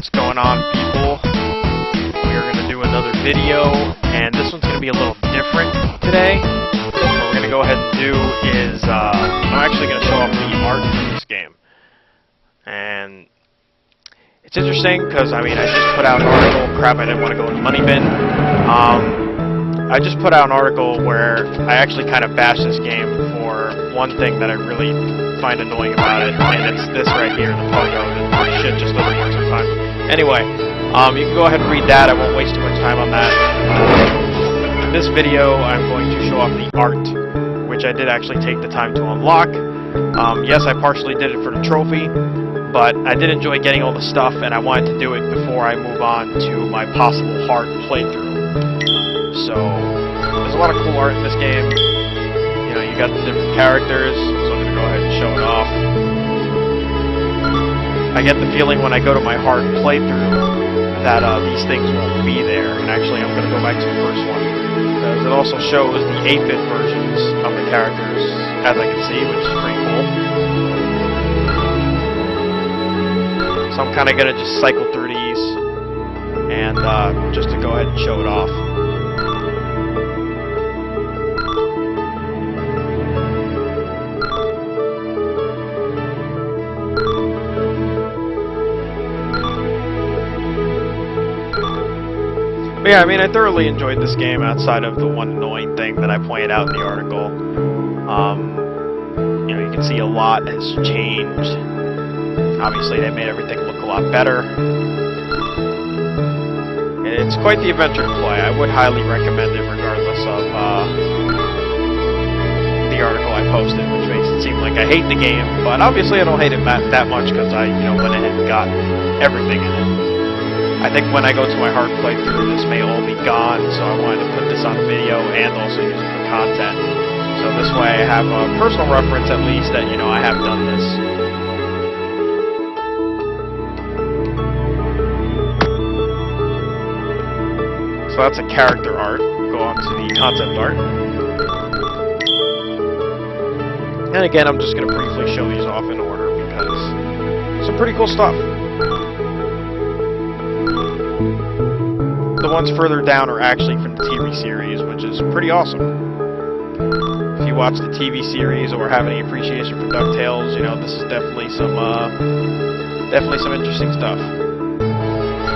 What's going on, people? We are going to do another video, and this one's going to be a little different today. What we're going to go ahead and do is, I'm actually going to show off the art for this game. And it's interesting because, I mean, I just put out an article. Crap, I didn't want to go in the money bin. I just put out an article where I actually kind of bashed this game for one thing that I really find annoying about it, and it's this right here, the pogo. Shit just doesn't work sometimes. Anyway, you can go ahead and read that. I won't waste too much time on that. In this video, I'm going to show off the art, which I did actually take the time to unlock. Yes, I partially did it for the trophy, but I did enjoy getting all the stuff, and I wanted to do it before I move on to my possible hard playthrough. So, there's a lot of cool art in this game. You know, you got the different characters, so I'm going to go ahead and show it off. I get the feeling when I go to my hard playthrough that these things won't be there, and actually I'm going to go back to the first one, because it also shows the 8-bit versions of the characters, as I can see, which is pretty cool. So I'm kind of going to just cycle through these, and just to go ahead and show it off. But yeah, I mean, I thoroughly enjoyed this game outside of the one annoying thing that I pointed out in the article. You know, you can see a lot has changed. Obviously, they made everything look a lot better. It's quite the adventure to play. I would highly recommend it regardless of the article I posted, which makes it seem like I hate the game. But obviously, I don't hate it that much because I, you know, went ahead and got everything in it. I think when I go to my hard playthrough, this may all be gone, so I wanted to put this on video and also use it for content. So this way I have a personal reference at least that, you know, I have done this. So that's a character art. Go on to the concept art. And again, I'm just going to briefly show these off in order because some pretty cool stuff. The ones further down are actually from the TV series, which is pretty awesome. If you watch the TV series or have any appreciation for DuckTales, you know, this is definitely some interesting stuff.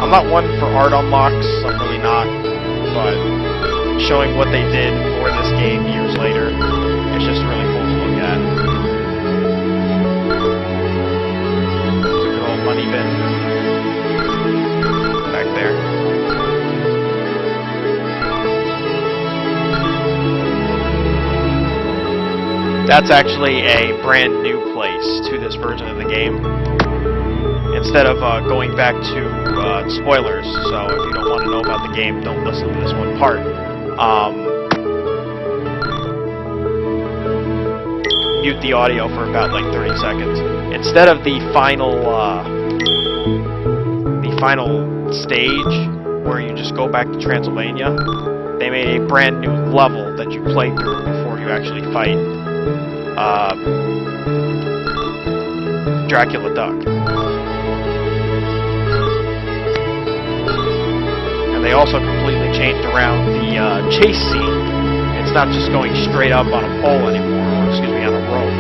I'm not one for art unlocks, I'm really not, but showing what they did for this game years later, it's just really cool to look at. It's a good old money bin back there. That's actually a brand new place to this version of the game. Instead of going back to spoilers, so if you don't want to know about the game, don't listen to this one part. Mute the audio for about like 30 seconds. Instead of the final stage where you just go back to Transylvania, they made a brand new level that you play through before you actually fight Dracula Duck. And they also completely changed around the chase scene. It's not just going straight up on a pole anymore, or excuse me, on a rope.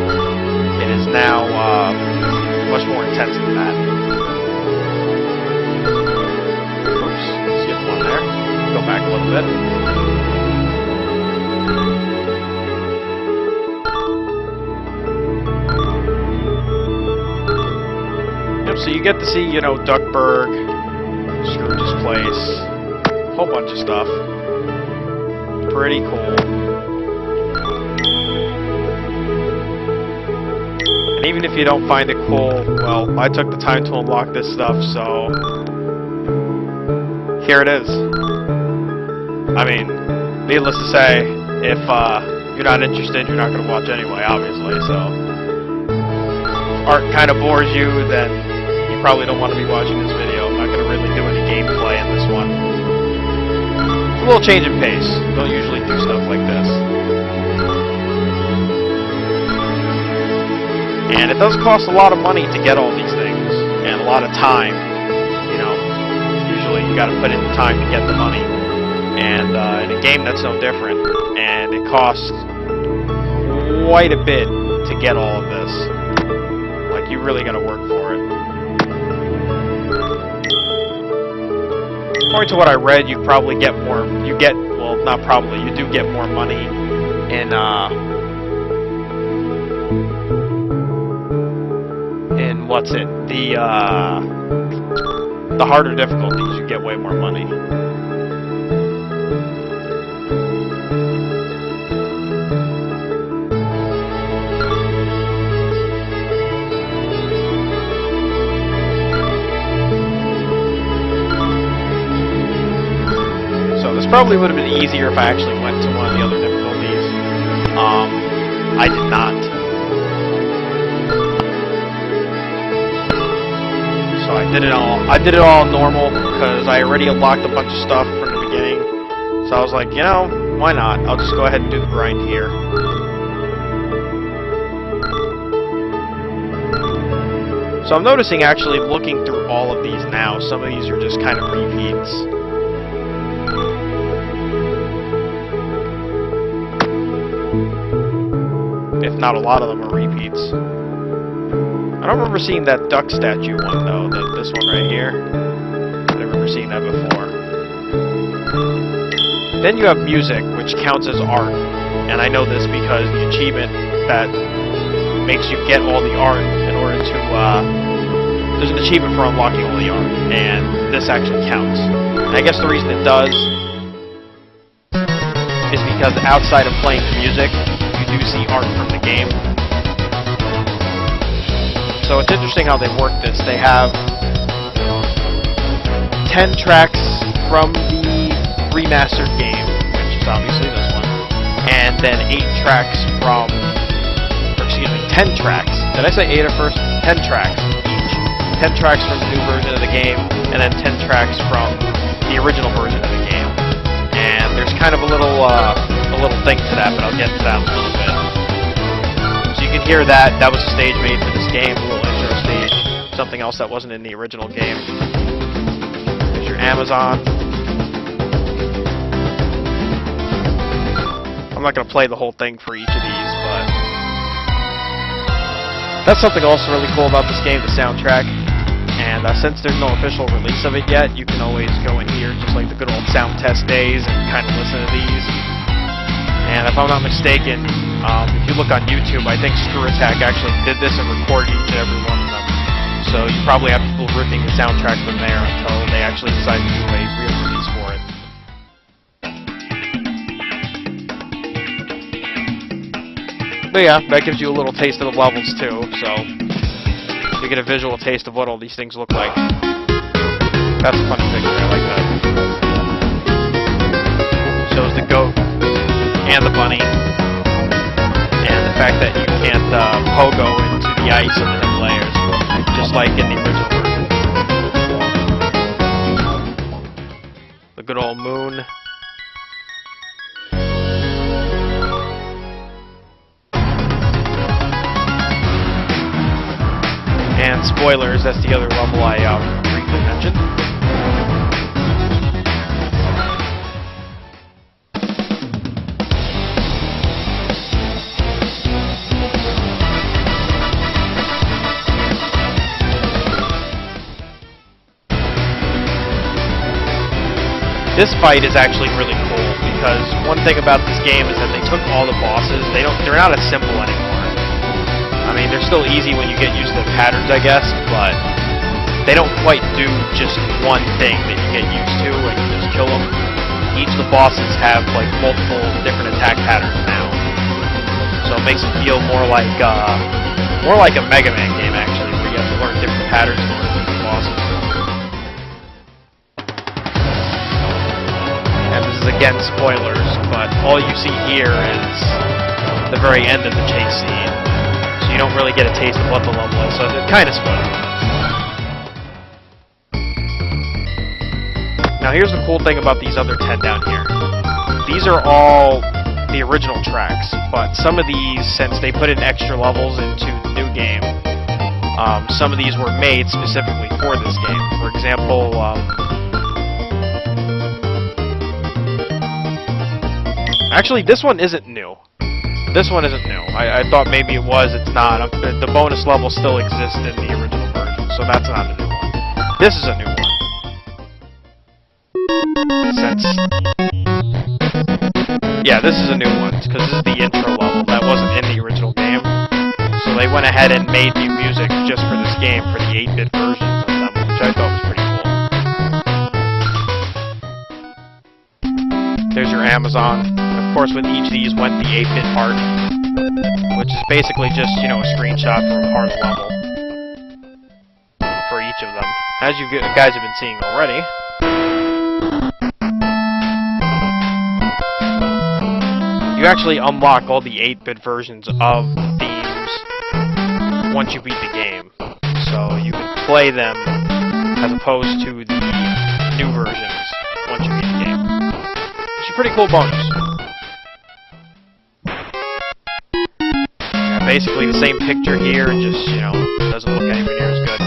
It is now much more intense than that. Oops, skip one there. Go back a little bit. So you get to see, you know, Duckburg, Scrooge's Place, a whole bunch of stuff. Pretty cool. And even if you don't find it cool, well, I took the time to unlock this stuff, so here it is. I mean, needless to say, if you're not interested, you're not going to watch anyway, obviously, so if art kind of bores you, then you probably don't want to be watching this video. I'm not going to really do any gameplay in this one. It's a little change in pace. Don't usually do stuff like this. And it does cost a lot of money to get all these things, and a lot of time. You know, you got to put in the time to get the money. And in a game, that's no different. And it costs quite a bit to get all of this. Like, you really got to work for it. According to what I read, you probably get more. Well, not probably. You do get more money in what's it? The harder difficulties. You get way more money. This probably would have been easier if I actually went to one of the other difficulties. I did not. So I did it all normal because I already unlocked a bunch of stuff from the beginning. So I was like, you know, why not? I'll just go ahead and do the grind here. So I'm noticing, actually, looking through all of these now, some of these are just kind of repeats. If not a lot of them are repeats. I don't remember seeing that duck statue one, though. This one right here. I remember seeing that before. Then you have music, which counts as art. And I know this because the achievement that makes you get all the art in order to... there's an achievement for unlocking all the art. And this actually counts. And I guess the reason it does is because outside of playing the music, you do see art from the game. So it's interesting how they work this. They have 10 tracks from the Remastered game, which is obviously this one, and then 8 tracks from, or excuse me, 10 tracks. Did I say 8 at first? 10 tracks each. 10 tracks from the new version of the game, and then 10 tracks from the original version of the game. And there's kind of a little thing to that, but I'll get to that in a little bit. So you can hear that. That was a stage made for this game, a little intro stage. Something else that wasn't in the original game. There's your Amazon. I'm not going to play the whole thing for each of these, but that's something also really cool about this game, the soundtrack. And since there's no official release of it yet, you can always go in here, just like the good old sound test days, and kind of listen to these. And if I'm not mistaken, if you look on YouTube, I think Screw Attack actually did this and recorded each and every one of them. So you probably have people ripping the soundtrack from there until they actually decide to do a real release for it. But yeah, that gives you a little taste of the levels too, so you get a visual taste of what all these things look like. That's a funny picture, I like that. Shows the goat and the bunny, and the fact that you can't pogo into the ice in the layers, just like in the original version. The good old moon. And spoilers, that's the other level I briefly mentioned. This fight is actually really cool because one thing about this game is that they took all the bosses. They're not as simple anymore. I mean, they're still easy when you get used to the patterns, I guess, but they don't quite do just one thing that you get used to and you just kill them. Each of the bosses have like multiple different attack patterns now, so it makes it feel more like a Mega Man game actually, where you have to learn different patterns in order to beat the bosses. And this is again spoilers, but all you see here is the very end of the chase scene. You don't really get a taste of what the level is, so it's kind of spoiled. Now here's the cool thing about these other 10 down here. These are all the original tracks, but some of these, since they put in extra levels into the new game, some of these were made specifically for this game. For example, Actually, this one isn't new. This one isn't new. I thought maybe it was. It's not. The bonus level still exists in the original version, so that's not a new one. This is a new one. Yeah, this is a new one, because this is the intro level. That wasn't in the original game. So they went ahead and made new music just for this game, for the 8-bit versions of them, which I thought was pretty cool. There's your Amazon. Of course, with each of these went the 8-bit art, which is basically just, you know, a screenshot from a hard level for each of them, as you guys have been seeing already. You actually unlock all the 8-bit versions of the themes once you beat the game, so you can play them as opposed to the new versions once you beat the game. Which is a pretty cool bonus. Yeah, basically the same picture here, just, you know, doesn't look anywhere near as good.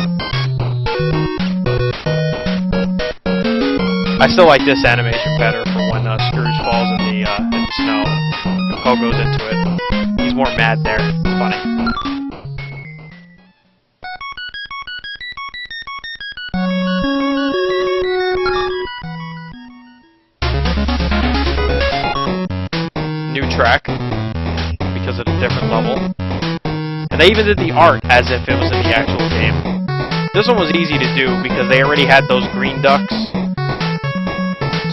I still like this animation better for when Scrooge falls in the snow. And Poe goes into it. He's more mad there. It's funny. New track, because at a different level. And they even did the art as if it was in the actual game. This one was easy to do because they already had those green ducks.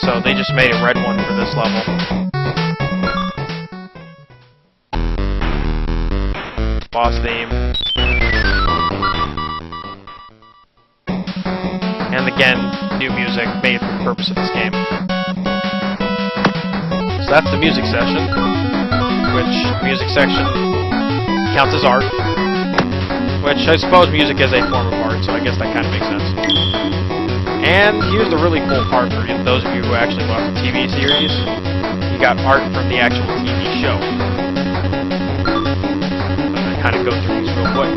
So they just made a red one for this level. Boss theme. And again, new music made for the purpose of this game. So that's the music section, which music section counts as art, which I suppose music is a form of art, so I guess that kind of makes sense. And here's the really cool part for those of you who actually watch the TV series. You got art from the actual TV show. I'm going to kind of go through these real quick.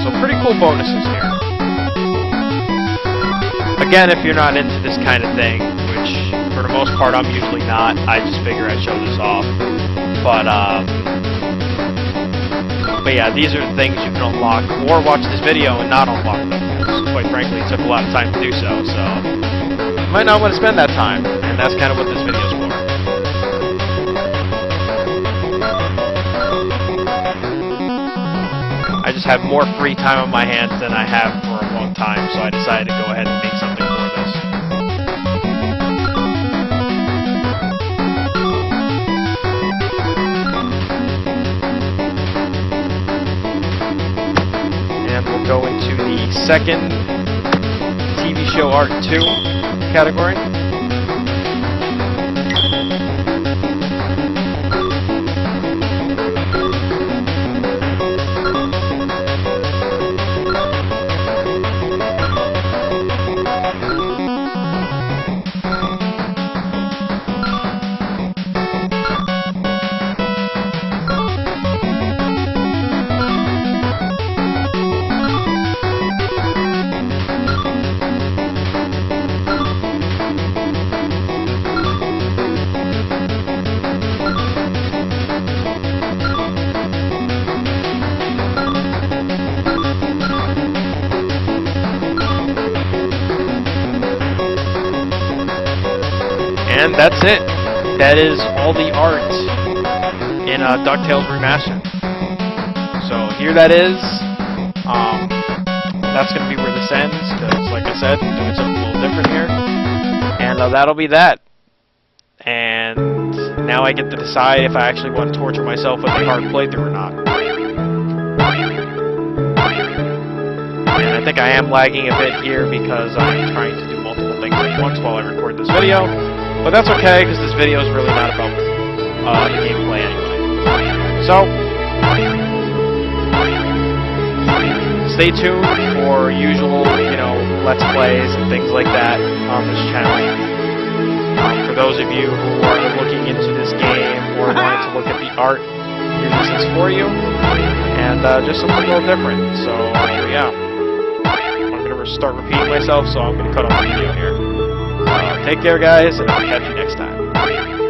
So pretty cool bonuses here. Again, if you're not into this kind of thing, which for the most part I'm usually not, I just figure I'd show this off. But yeah, these are the things you can unlock, or watch this video and not unlock them, because quite frankly it took a lot of time to do so, you might not want to spend that time, and that's kind of what this video is for. I just have more free time on my hands than I have for a long time, so I decided to go ahead and make something for this. And we'll go into the second TV show art 2 category. And that's it. That is all the art in DuckTales Remastered. So here that is. That's going to be where this ends, because like I said, I'm doing something a little different here. And that'll be that. And now I get to decide if I actually want to torture myself with a hard playthrough or not. And I think I am lagging a bit here because I'm trying to do multiple things at once while I record this video. But that's okay, because this video is really not about the gameplay anyway. So, stay tuned for usual, Let's Plays and things like that on this channel. For those those of you who are looking into this game or wanting to look at the art, here's this is for you. And just something a little different. So, yeah. I'm going to start repeating myself, so I'm going to cut off the video here. Take care, guys, and I'll catch you next time.